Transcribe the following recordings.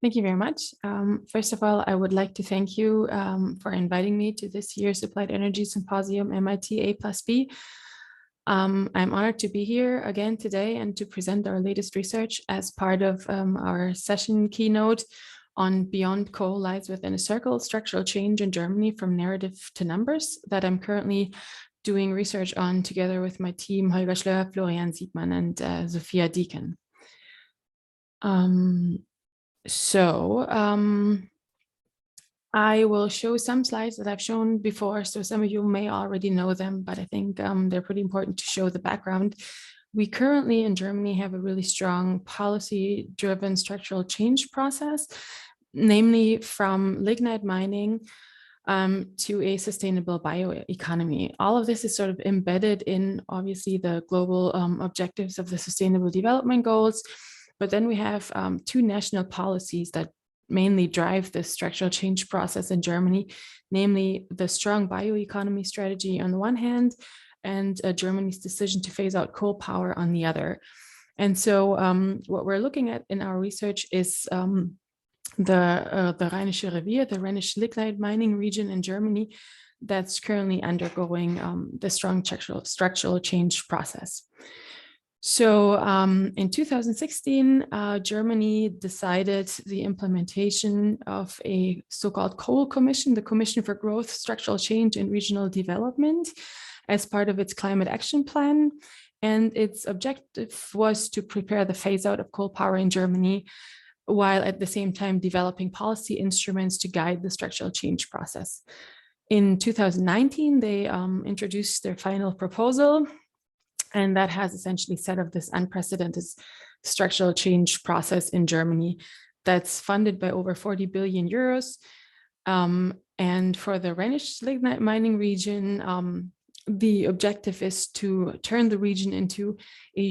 Thank you very much. First of all, I would like to thank you for inviting me to this year's Applied Energy Symposium, MIT A+B. I'm honored to be here again today and to present our latest research as part of our session keynote on Beyond Coal Lies Within a Circle, Structural Change in Germany from Narrative to Numbers, that I'm currently doing research on together with my team, Holger Schlör, Florian Siebmann, and Sophia Deacon. I will show some slides that I've shown before, so some of you may already know them, but I think they're pretty important to show the background. We currently in Germany have a really strong policy-driven structural change process, namely from lignite mining to a sustainable bioeconomy. All of this is sort of embedded in, obviously, the global objectives of the Sustainable Development Goals. But then we have two national policies that mainly drive this structural change process in Germany, namely the strong bioeconomy strategy on the one hand, and Germany's decision to phase out coal power on the other. And so what we're looking at in our research is the Rheinische Revier, the Rhenish lignite mining region in Germany, that's currently undergoing the strong structural change process. So in 2016, Germany decided the implementation of a so-called Coal Commission, the Commission for Growth, Structural Change and Regional Development, as part of its climate action plan. And its objective was to prepare the phase out of coal power in Germany, while at the same time developing policy instruments to guide the structural change process. In 2019, they introduced their final proposal, and that has essentially set up this unprecedented structural change process in Germany that's funded by over 40 billion euros. And for the Rhenish lignite mining region, the objective is to turn the region into a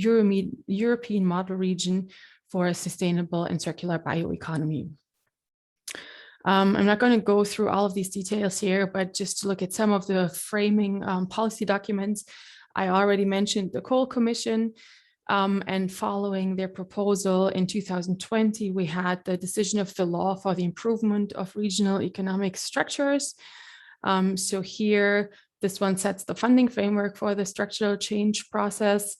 European model region for a sustainable and circular bioeconomy. I'm not going to go through all of these details here, but just to look at some of the framing policy documents. I already mentioned the Coal Commission, and following their proposal in 2020, we had the decision of the law for the improvement of regional economic structures. So here, this one sets the funding framework for the structural change process.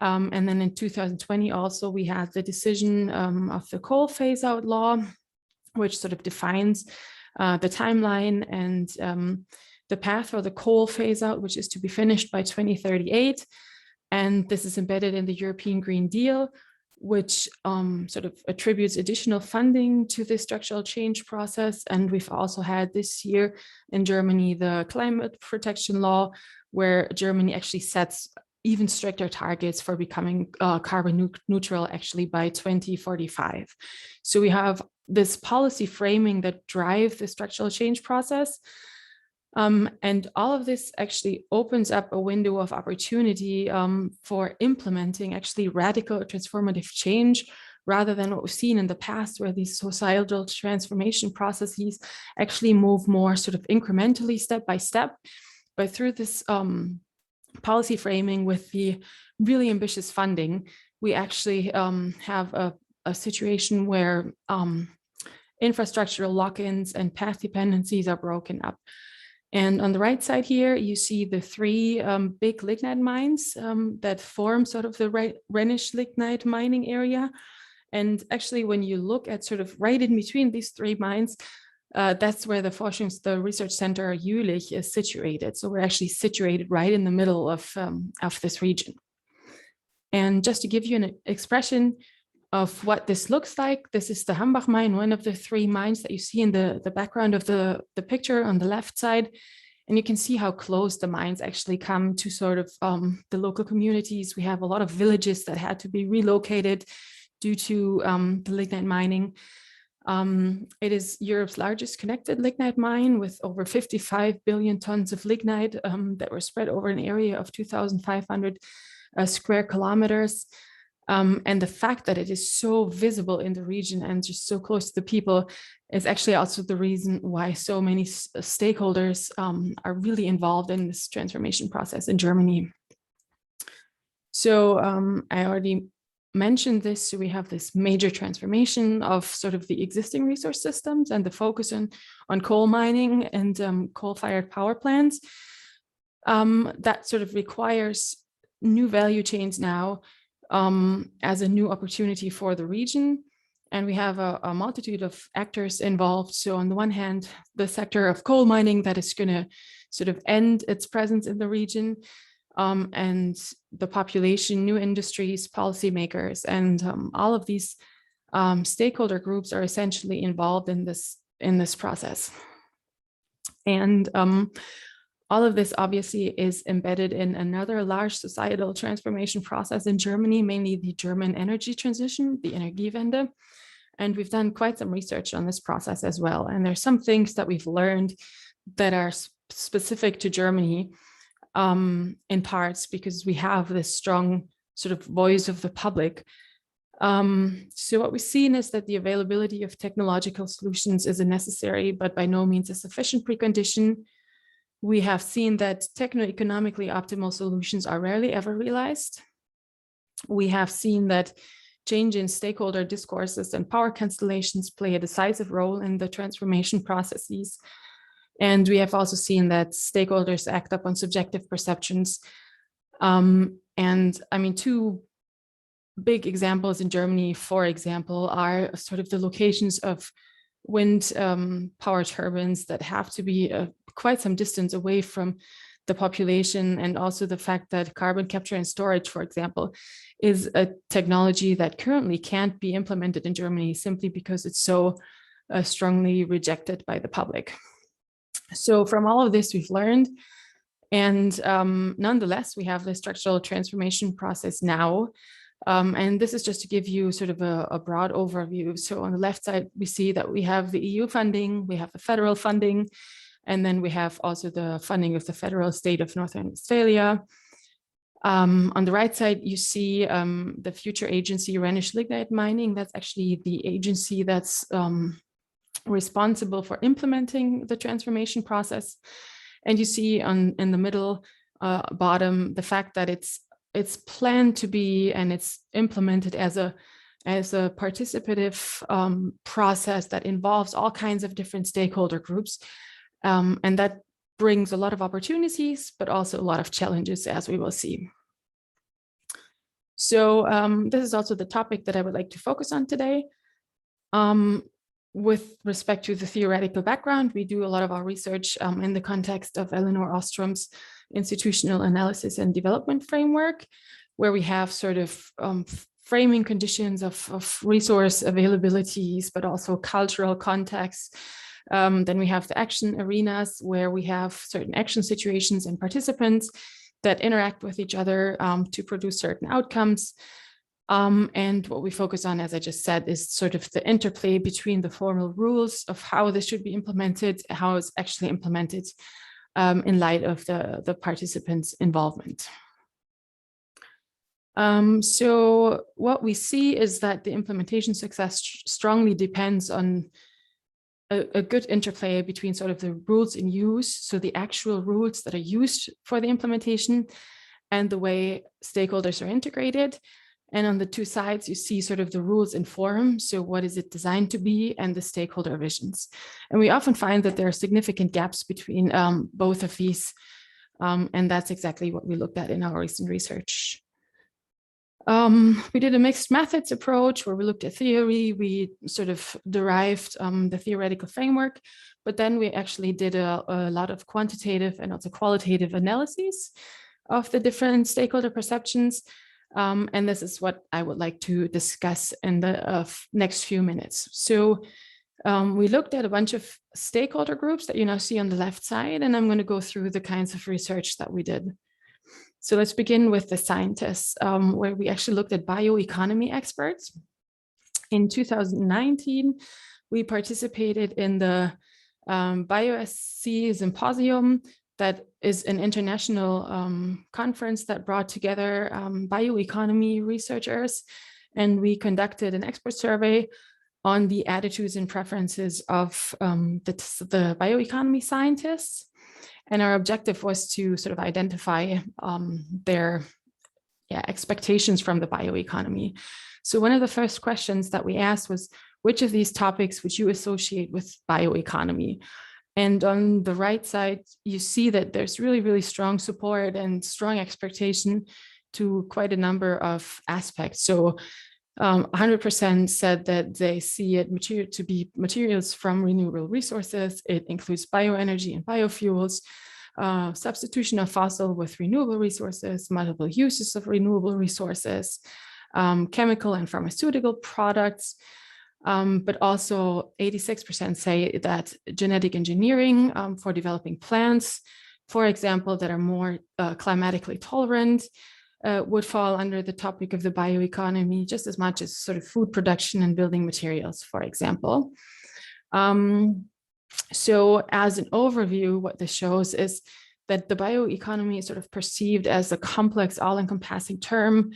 And then in 2020, also, we had the decision of the coal phase out law, which sort of defines the timeline and the path for the coal phase out, which is to be finished by 2038. And this is embedded in the European Green Deal, which sort of attributes additional funding to the structural change process. And we've also had this year in Germany, the climate protection law, where Germany actually sets even stricter targets for becoming carbon neutral actually by 2045. So we have this policy framing that drives the structural change process. And all of this actually opens up a window of opportunity for implementing actually radical transformative change, rather than what we've seen in the past, where these societal transformation processes actually move more sort of incrementally, step by step. But through this policy framing with the really ambitious funding, we actually have a situation where infrastructural lock-ins and path dependencies are broken up. And on the right side here, you see the three big lignite mines that form sort of the Rhenish lignite mining area. And actually, when you look at sort of right in between these three mines, that's where the research center Jülich is situated. So we're actually situated right in the middle of this region. And just to give you an expression of what this looks like, this is the Hambach mine, one of the three mines that you see in the background of the picture on the left side. And you can see how close the mines actually come to sort of the local communities. We have a lot of villages that had to be relocated due to the lignite mining. It is Europe's largest connected lignite mine with over 55 billion tons of lignite that were spread over an area of 2,500 square kilometers. And the fact that it is so visible in the region and just so close to the people is actually also the reason why so many stakeholders are really involved in this transformation process in Germany. So I already mentioned this, so we have this major transformation of sort of the existing resource systems and the focus on coal mining and coal-fired power plants. That sort of requires new value chains now as a new opportunity for the region. And we have a multitude of actors involved. So on the one hand, the sector of coal mining that is going to sort of end its presence in the region, and the population, new industries, policymakers, and all of these stakeholder groups are essentially involved in this process. And all of this obviously is embedded in another large societal transformation process in Germany, mainly the German energy transition, the Energiewende. And we've done quite some research on this process as well. And there's some things that we've learned that are specific to Germany, in parts because we have this strong sort of voice of the public. So what we've seen is that the availability of technological solutions is a necessary, but by no means a sufficient precondition. We have seen that techno-economically optimal solutions are rarely ever realized. We have seen that change in stakeholder discourses and power constellations play a decisive role in the transformation processes. And we have also seen that stakeholders act upon subjective perceptions. And I mean, two big examples in Germany, for example, are sort of the locations of wind power turbines that have to be quite some distance away from the population, and also the fact that carbon capture and storage, for example, is a technology that currently can't be implemented in Germany simply because it's so strongly rejected by the public. So from all of this, we've learned, and nonetheless, we have the structural transformation process now. And this is just to give you sort of a broad overview. So on the left side, we see that we have the EU funding, we have the federal funding, and then we have also the funding of the federal state of North Rhine-Westphalia. On the right side, you see the future agency Rhenish Lignite Mining. That's actually the agency that's responsible for implementing the transformation process. And you see in the middle bottom, the fact that it's planned to be and it's implemented as a participative process that involves all kinds of different stakeholder groups. And that brings a lot of opportunities, but also a lot of challenges, as we will see. So this is also the topic that I would like to focus on today. With respect to the theoretical background, we do a lot of our research in the context of Elinor Ostrom's institutional analysis and development framework, where we have sort of framing conditions of resource availabilities, but also cultural contexts. Then we have the action arenas, where we have certain action situations and participants that interact with each other to produce certain outcomes. And what we focus on, as I just said, is sort of the interplay between the formal rules of how this should be implemented, how it's actually implemented in light of the participants' involvement. So what we see is that the implementation success strongly depends on a good interplay between sort of the rules in use, so the actual rules that are used for the implementation, and the way stakeholders are integrated. And on the two sides, you see sort of the rules in form. So what is it designed to be, and the stakeholder visions. And we often find that there are significant gaps between both of these. And that's exactly what we looked at in our recent research. We did a mixed methods approach where we looked at theory. We sort of derived the theoretical framework, but then we actually did a lot of quantitative and also qualitative analyses of the different stakeholder perceptions. And this is what I would like to discuss in the next few minutes. So we looked at a bunch of stakeholder groups that you now see on the left side, and I'm going to go through the kinds of research that we did. So let's begin with the scientists, where we actually looked at bioeconomy experts. In 2019, we participated in the BioSC Symposium. That is an international conference that brought together bioeconomy researchers, and we conducted an expert survey on the attitudes and preferences of the bioeconomy scientists. And our objective was to sort of identify their expectations from the bioeconomy. So one of the first questions that we asked was, which of these topics would you associate with bioeconomy? And on the right side, you see that there's really, really strong support and strong expectation to quite a number of aspects. So 100% said that they see it to be materials from renewable resources. It includes bioenergy and biofuels, substitution of fossil with renewable resources, multiple uses of renewable resources, chemical and pharmaceutical products, but also 86% say that genetic engineering for developing plants, for example, that are more climatically tolerant, would fall under the topic of the bioeconomy just as much as sort of food production and building materials, for example. So as an overview, what this shows is that the bioeconomy is sort of perceived as a complex, all-encompassing term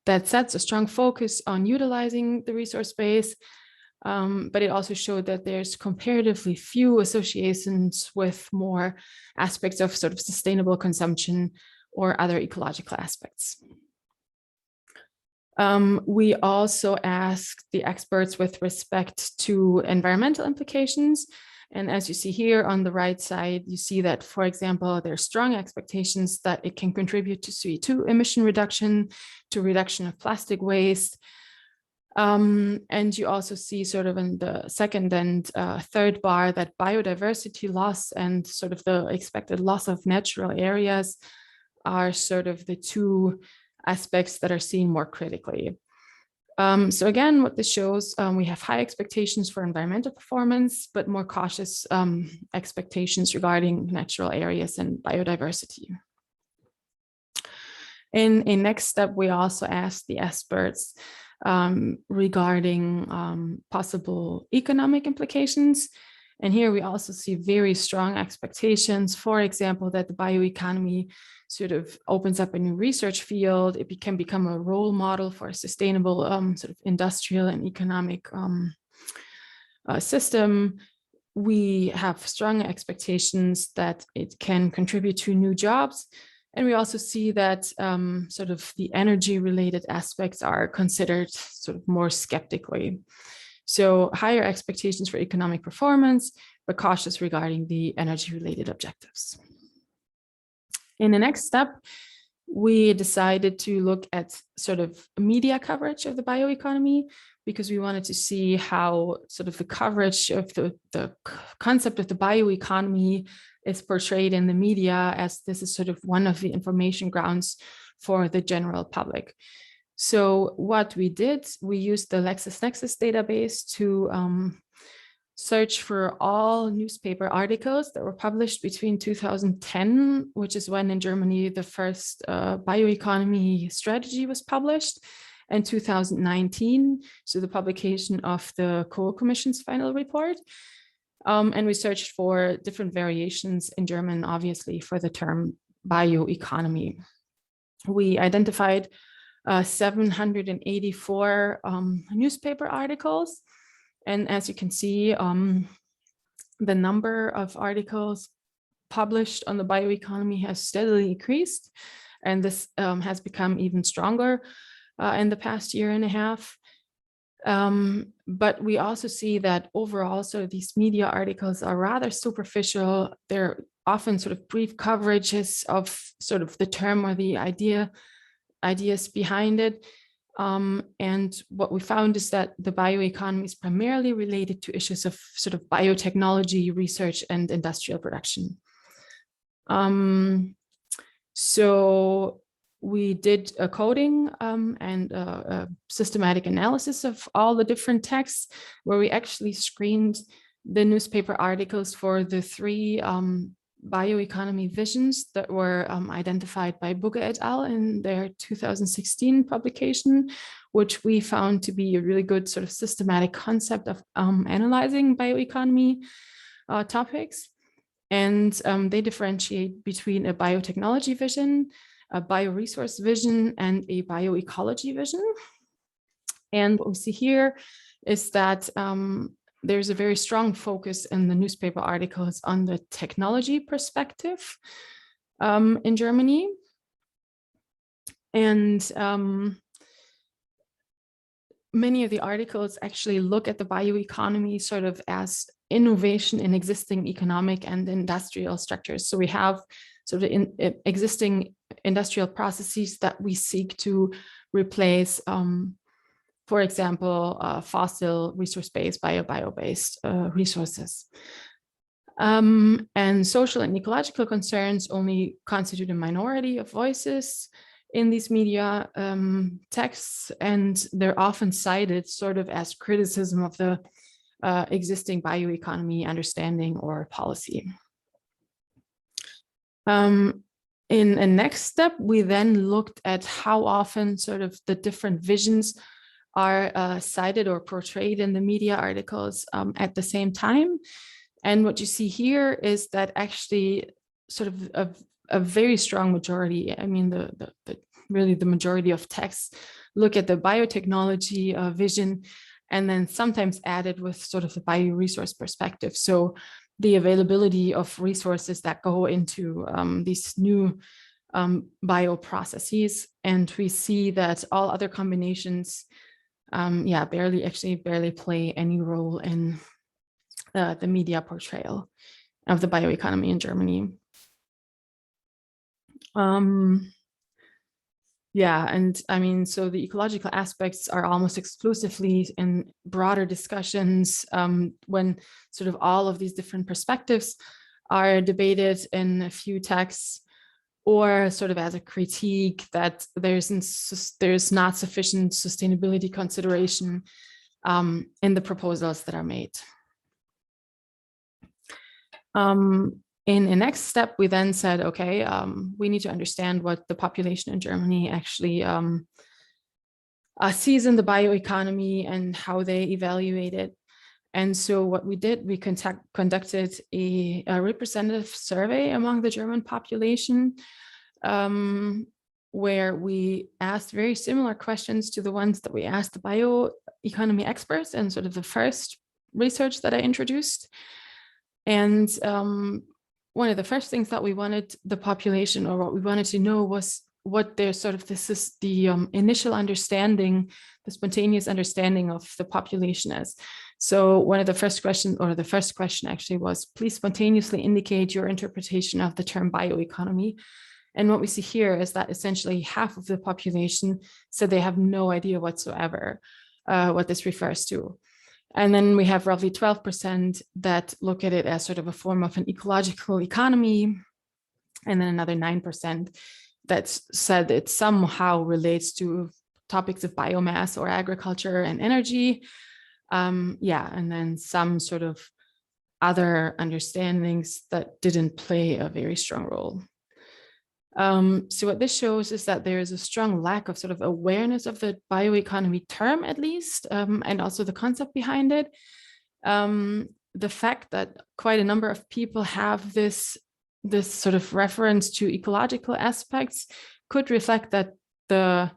that sets a strong focus on utilizing the resource base, but it also showed that there's comparatively few associations with more aspects of sort of sustainable consumption or other ecological aspects. We also asked the experts with respect to environmental implications. And as you see here on the right side, you see that, for example, there are strong expectations that it can contribute to CO2 emission reduction, to reduction of plastic waste. And you also see sort of in the second and third bar that biodiversity loss and sort of the expected loss of natural areas are sort of the two aspects that are seen more critically. So again, what this shows, we have high expectations for environmental performance, but more cautious expectations regarding natural areas and biodiversity. In a next step, we also asked the experts regarding possible economic implications. And here we also see very strong expectations, for example, that the bioeconomy sort of opens up a new research field. It can become a role model for a sustainable sort of industrial and economic system. We have strong expectations that it can contribute to new jobs. And we also see that sort of the energy related aspects are considered sort of more skeptically. So higher expectations for economic performance, but cautious regarding the energy related objectives. In the next step, we decided to look at sort of media coverage of the bioeconomy, because we wanted to see how sort of the coverage of the concept of the bioeconomy is portrayed in the media, as this is sort of one of the information grounds for the general public. So what we did, we used the LexisNexis database to search for all newspaper articles that were published between 2010, which is when in Germany the first bioeconomy strategy was published, and 2019, so the publication of the Kohl Commission's final report. And we searched for different variations in German, obviously, for the term bioeconomy. We identified 784 newspaper articles. And as you can see, the number of articles published on the bioeconomy has steadily increased. And this has become even stronger in the past year and a half. But we also see that overall, so these media articles are rather superficial. They're often sort of brief coverages of sort of the term or the ideas behind it. And what we found is that the bioeconomy is primarily related to issues of sort of biotechnology research and industrial production. So we did a coding and a systematic analysis of all the different texts, where we actually screened the newspaper articles for the three bioeconomy visions that were identified by Bugge et al. In their 2016 publication, which we found to be a really good sort of systematic concept of analyzing bioeconomy topics. And they differentiate between a biotechnology vision, a bioresource vision, and a bioecology vision. And what we see here is that there's a very strong focus in the newspaper articles on the technology perspective in Germany. And many of the articles actually look at the bioeconomy sort of as innovation in existing economic and industrial structures. So we have sort of existing industrial processes that we seek to replace, for example, fossil resource-based, bio-based resources. And social and ecological concerns only constitute a minority of voices in these media texts, and they're often cited sort of as criticism of the existing bioeconomy understanding or policy. In a next step, we then looked at how often sort of the different visions are cited or portrayed in the media articles at the same time. And what you see here is that actually sort of a very strong majority, I mean, really the majority of texts look at the biotechnology vision, and then sometimes added with sort of the bioresource perspective. So the availability of resources that go into these new bioprocesses. And we see that all other combinations, barely play any role in the media portrayal of the bioeconomy in Germany. And I mean, so the ecological aspects are almost exclusively in broader discussions when sort of all of these different perspectives are debated in a few texts, or sort of as a critique that there's not sufficient sustainability consideration in the proposals that are made. In the next step, we then said, okay, we need to understand what the population in Germany actually sees in the bioeconomy and how they evaluate it. And so what we did, we conducted a representative survey among the German population, where we asked very similar questions to the ones that we asked the bioeconomy experts and sort of the first research that I introduced. And one of the first things that we wanted the population, or what we wanted to know, was what their sort of the initial understanding, the spontaneous understanding of the population is. So one of the first questions, or the first question actually, was, please spontaneously indicate your interpretation of the term bioeconomy. And what we see here is that essentially half of the population said they have no idea whatsoever what this refers to. And then we have roughly 12% that look at it as sort of a form of an ecological economy. And then another 9% that said it somehow relates to topics of biomass or agriculture and energy. And then some sort of other understandings that didn't play a very strong role. So what this shows is that there is a strong lack of sort of awareness of the bioeconomy term, at least, and also the concept behind it. The fact that quite a number of people have this sort of reference to ecological aspects could reflect that the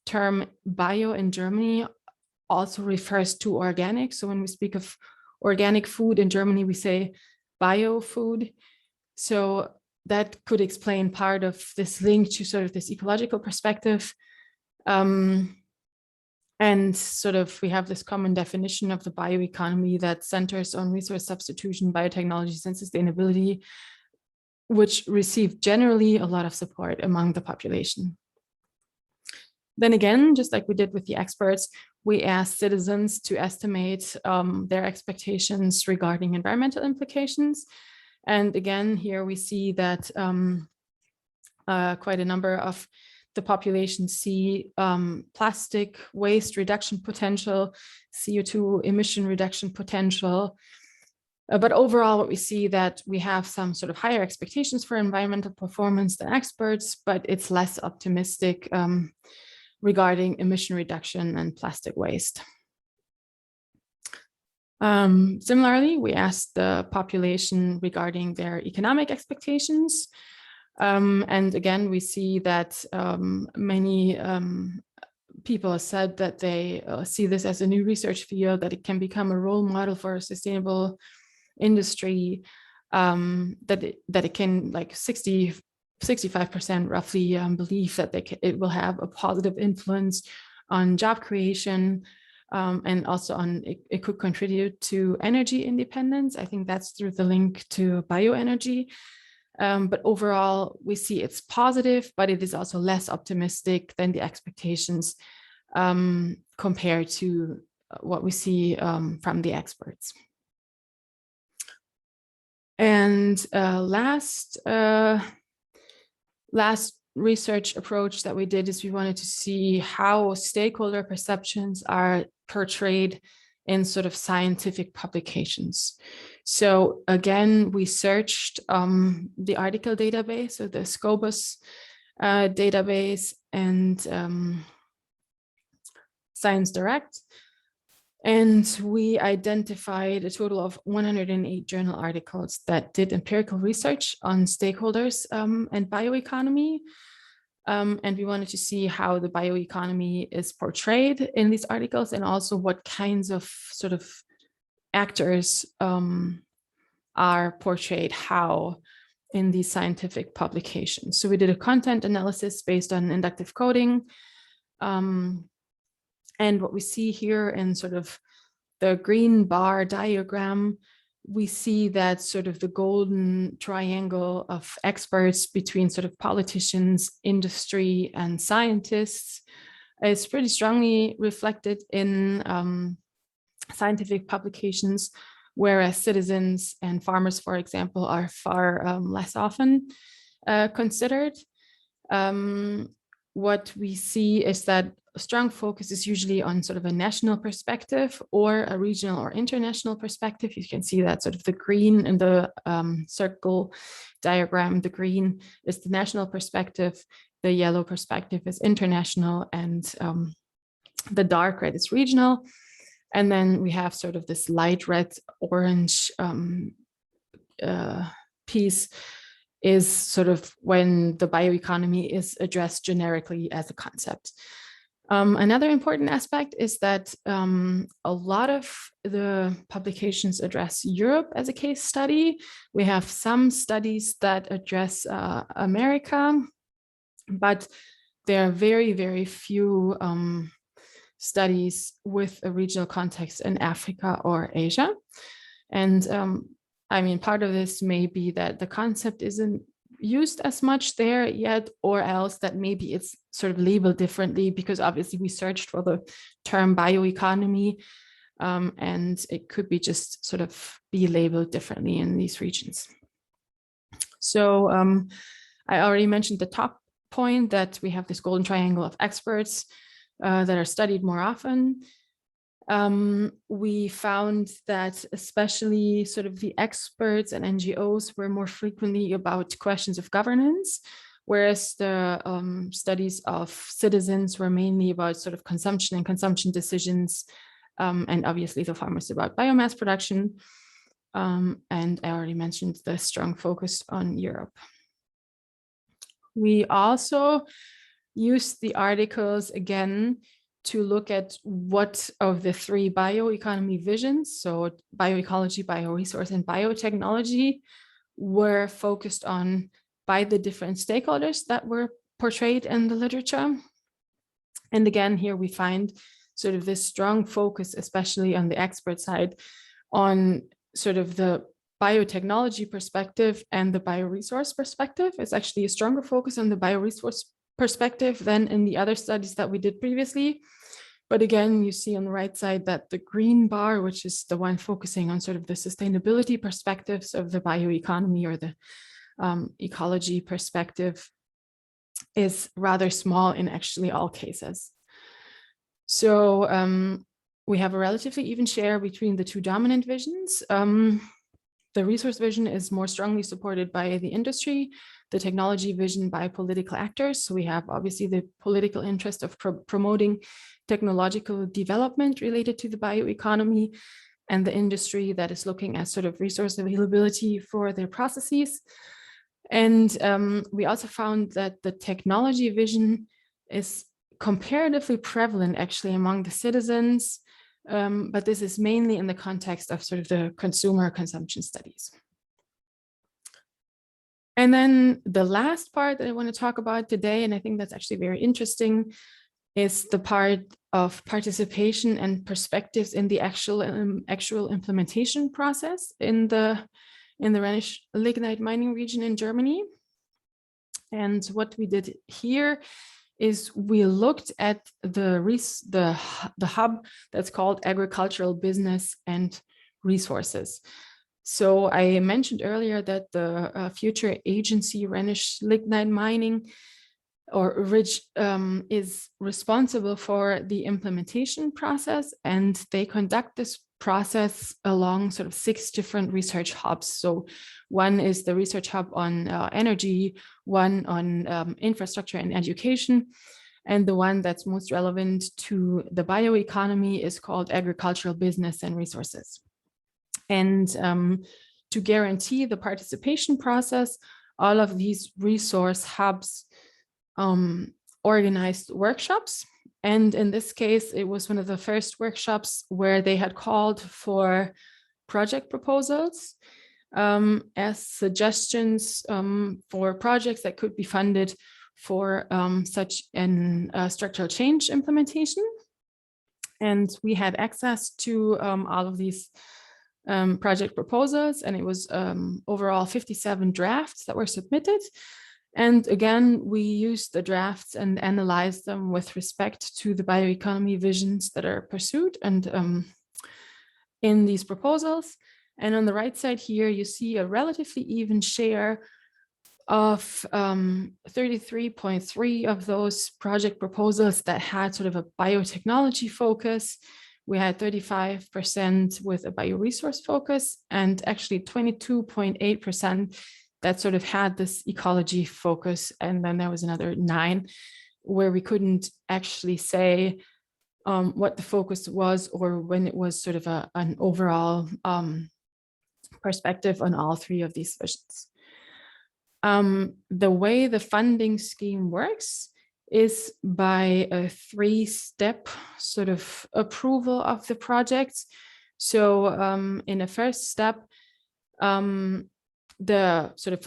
term bio in Germany also refers to organic. So when we speak of organic food in Germany, we say bio food. So that could explain part of this link to sort of this ecological perspective. And sort of we have this common definition of the bioeconomy that centers on resource substitution, biotechnologies, and sustainability, which receive generally a lot of support among the population. Then again, just like we did with the experts, we asked citizens to estimate their expectations regarding environmental implications. And again, here we see that quite a number of the population see plastic waste reduction potential, CO2 emission reduction potential. But overall, what we see that we have some sort of higher expectations for environmental performance than experts, but it's less optimistic regarding emission reduction and plastic waste. Similarly, we asked the population regarding their economic expectations. And again, we see that many people said that they see this as a new research field, that it can become a role model for a sustainable industry, that it can, like 64% 65% roughly believe that it will have a positive influence on job creation, and also on it could contribute to energy independence. I think that's through the link to bioenergy. But overall, we see it's positive, but it is also less optimistic than the expectations compared to what we see from the experts. And last research approach that we did is we wanted to see how stakeholder perceptions are portrayed in sort of scientific publications. So again, we searched the article database, so the Scopus database, and Science Direct. And we identified a total of 108 journal articles that did empirical research on stakeholders and bioeconomy. And we wanted to see how the bioeconomy is portrayed in these articles, and also what kinds of sort of actors are portrayed how in these scientific publications. So we did a content analysis based on inductive coding. And what we see here in sort of the green bar diagram, we see that sort of the golden triangle of experts between sort of politicians, industry, and scientists is pretty strongly reflected in scientific publications, whereas citizens and farmers, for example, are far less often considered. What we see is that a strong focus is usually on sort of a national perspective or a regional or international perspective. You can see that sort of the green in the circle diagram. The green is the national perspective, the yellow perspective is international, and the dark red is regional. And then we have sort of this light red orange piece is sort of when the bioeconomy is addressed generically as a concept. Another important aspect is that a lot of the publications address Europe as a case study. We have some studies that address America, but there are very, very few studies with a regional context in Africa or Asia. And I mean, part of this may be that the concept isn't used as much there yet, or else that maybe it's sort of labeled differently, because obviously we searched for the term bioeconomy, and it could be just sort of be labeled differently in these regions. So I already mentioned the top point, that we have this golden triangle of experts that are studied more often. We found that especially sort of the experts and NGOs were more frequently about questions of governance, whereas the studies of citizens were mainly about sort of consumption and consumption decisions, and obviously the farmers about biomass production. And I already mentioned the strong focus on Europe. We also used the articles again to look at what of the three bioeconomy visions, so bioecology, bioresource, and biotechnology, were focused on by the different stakeholders that were portrayed in the literature. And again, here we find sort of this strong focus, especially on the expert side, on sort of the biotechnology perspective and the bioresource perspective. It's actually a stronger focus on the bioresource perspective than in the other studies that we did previously. But again, you see on the right side that the green bar, which is the one focusing on sort of the sustainability perspectives of the bioeconomy or the ecology perspective, is rather small in actually all cases. So we have a relatively even share between the two dominant visions. The resource vision is more strongly supported by the industry, the technology vision by political actors. So we have obviously the political interest of promoting technological development related to the bioeconomy, and the industry that is looking at sort of resource availability for their processes. And we also found that the technology vision is comparatively prevalent actually among the citizens, but this is mainly in the context of sort of the consumer consumption studies. And then the last part that I want to talk about today, and I think that's actually very interesting, is the part of participation and perspectives in the actual implementation process in the Rhenish lignite mining region in Germany. And what we did here is we looked at the hub that's called agricultural business and resources. So I mentioned earlier that the future agency Rhenish lignite mining or RIDGE is responsible for the implementation process, and they conduct this process along sort of 6 different research hubs. So one is the research hub on energy, one on infrastructure and education, and the one that's most relevant to the bioeconomy is called agricultural business and resources. And to guarantee the participation process, all of these resource hubs organized workshops. And in this case, it was one of the first workshops where they had called for project proposals as suggestions for projects that could be funded for such an structural change implementation. And we had access to all of these project proposals, and it was overall 57 drafts that were submitted. And again, we used the drafts and analyzed them with respect to the bioeconomy visions that are pursued and in these proposals. And on the right side here, you see a relatively even share of 33.3 of those project proposals that had sort of a biotechnology focus. We had 35% with a bioresource focus, and actually 22.8% that sort of had this ecology focus. And then there was another 9 where we couldn't actually say what the focus was or when it was sort of an overall perspective on all 3 of these visions. The way the funding scheme works is by a 3-step sort of approval of the projects. So in a first step, for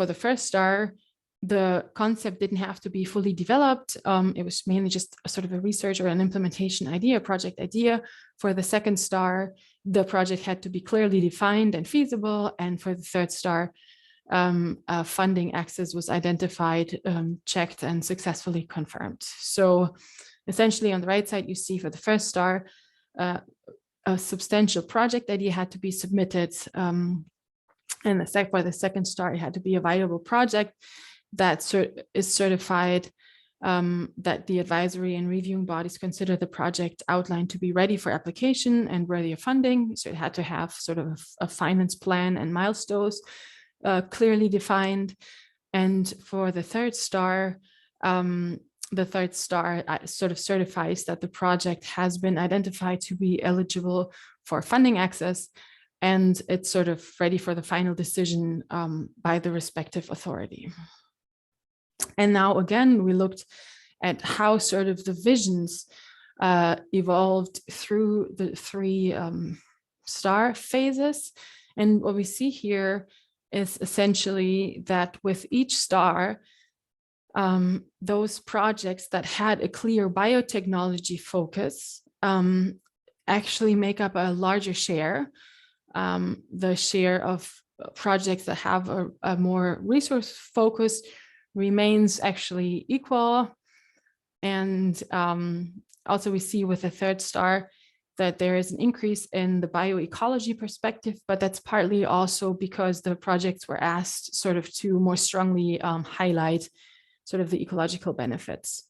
the first star, the concept didn't have to be fully developed. It was mainly just a sort of a research or an implementation idea, project idea. For the second star, the project had to be clearly defined and feasible. And for the third star, funding access was identified, checked, and successfully confirmed. So essentially on the right side, you see for the first star, a substantial project idea had to be submitted. And for the second star, it had to be a viable project that is certified, that the advisory and reviewing bodies consider the project outline to be ready for application and worthy of funding. So it had to have sort of a finance plan and milestones clearly defined. And for the third star sort of certifies that the project has been identified to be eligible for funding access, and it's sort of ready for the final decision by the respective authority. And now again, we looked at how sort of the visions evolved through the 3 star phases. And what we see here is essentially that with each star, those projects that had a clear biotechnology focus actually make up a larger share. The share of projects that have a more resource focus remains actually equal. And also we see with the third star that there is an increase in the bioecology perspective, but that's partly also because the projects were asked sort of to more strongly highlight sort of the ecological benefits.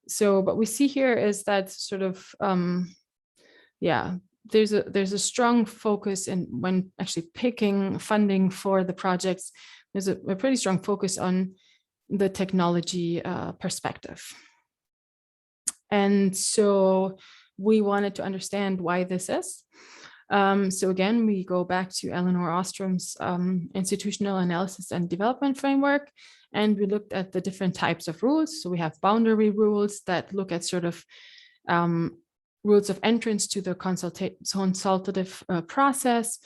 So what we see here is that sort of, there's a strong focus in when actually picking funding for the projects, there's a pretty strong focus on the technology perspective. And so we wanted to understand why this is. So again, we go back to Eleanor Ostrom's institutional analysis and development framework, and we looked at the different types of rules. So we have boundary rules that look at sort of rules of entrance to the consultative process.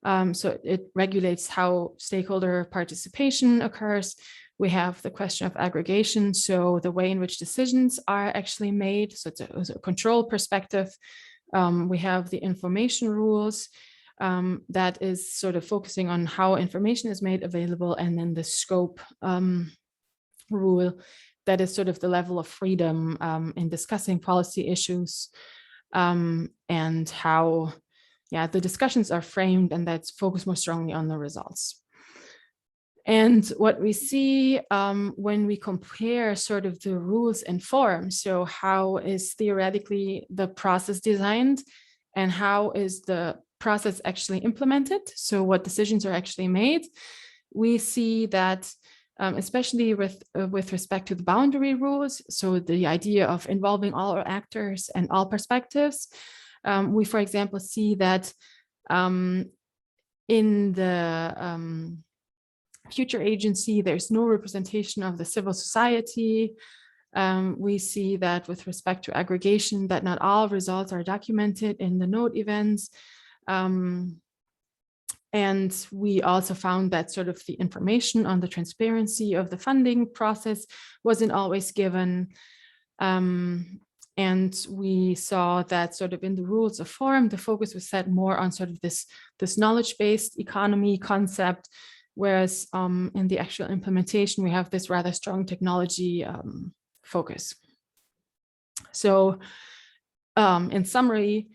So it regulates how stakeholder participation occurs. We have the question of aggregation, so the way in which decisions are actually made. So it's a control perspective. We have the information rules that is sort of focusing on how information is made available, and then the scope rule that is sort of the level of freedom in discussing policy issues, and how the discussions are framed, and that's focused more strongly on the results. And what we see when we compare sort of the rules and forms, so how is theoretically the process designed and how is the process actually implemented, so what decisions are actually made, we see that especially with respect to the boundary rules, so the idea of involving all actors and all perspectives, we, for example, see that in the future agency, there's no representation of the civil society. We see that with respect to aggregation, that not all results are documented in the node events. And we also found that sort of the information on the transparency of the funding process wasn't always given. And we saw that sort of in the rules of form, the focus was set more on sort of this knowledge-based economy concept, whereas in the actual implementation, we have this rather strong technology focus. So in summary,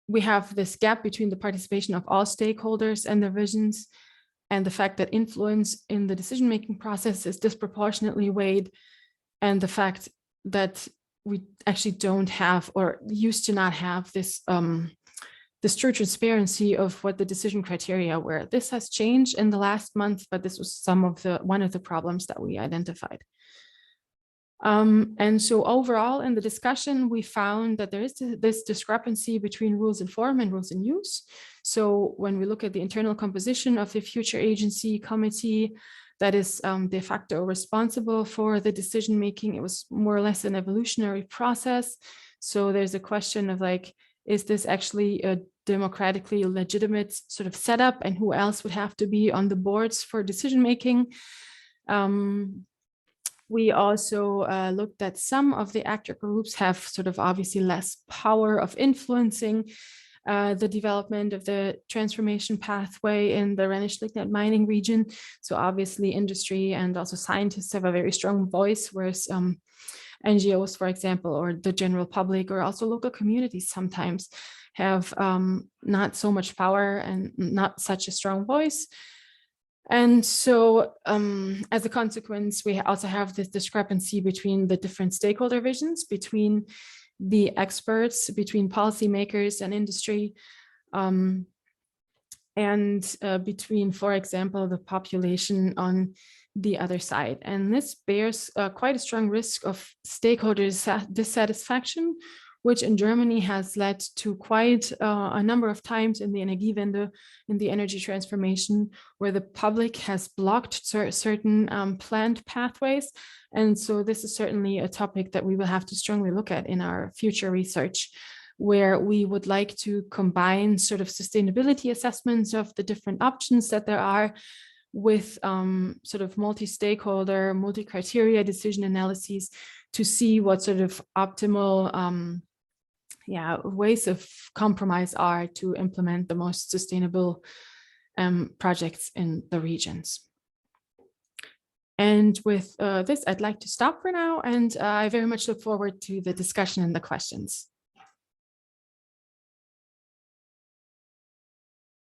we have this gap between the participation of all stakeholders and their visions, and the fact that influence in the decision-making process is disproportionately weighed, and the fact that we actually don't have, or used to not have, this this true transparency of what the decision criteria were. This has changed in the last month, but this was one of the problems that we identified. And so overall in the discussion, we found that there is this discrepancy between rules in form and rules in use. So when we look at the internal composition of the future agency committee that is de facto responsible for the decision making, it was more or less an evolutionary process. So there's a question of like, is this actually a democratically legitimate sort of setup, and who else would have to be on the boards for decision making? We also looked at some of the actor groups have sort of obviously less power of influencing the development of the transformation pathway in the Rhenish lignite mining region. So obviously industry and also scientists have a very strong voice, whereas NGOs, for example, or the general public, or also local communities sometimes have not so much power and not such a strong voice. And so as a consequence, we also have this discrepancy between the different stakeholder visions, between the experts, between policymakers and industry, and between, for example, the population on the other side. And this bears quite a strong risk of stakeholder dissatisfaction, which in Germany has led to quite a number of times in the Energiewende, in the energy transformation, where the public has blocked certain planned pathways. And so this is certainly a topic that we will have to strongly look at in our future research, where we would like to combine sort of sustainability assessments of the different options that there are with sort of multi-stakeholder, multi-criteria decision analyses to see what sort of optimal ways of compromise are to implement the most sustainable projects in the regions. And with this, I'd like to stop for now, and I very much look forward to the discussion and the questions.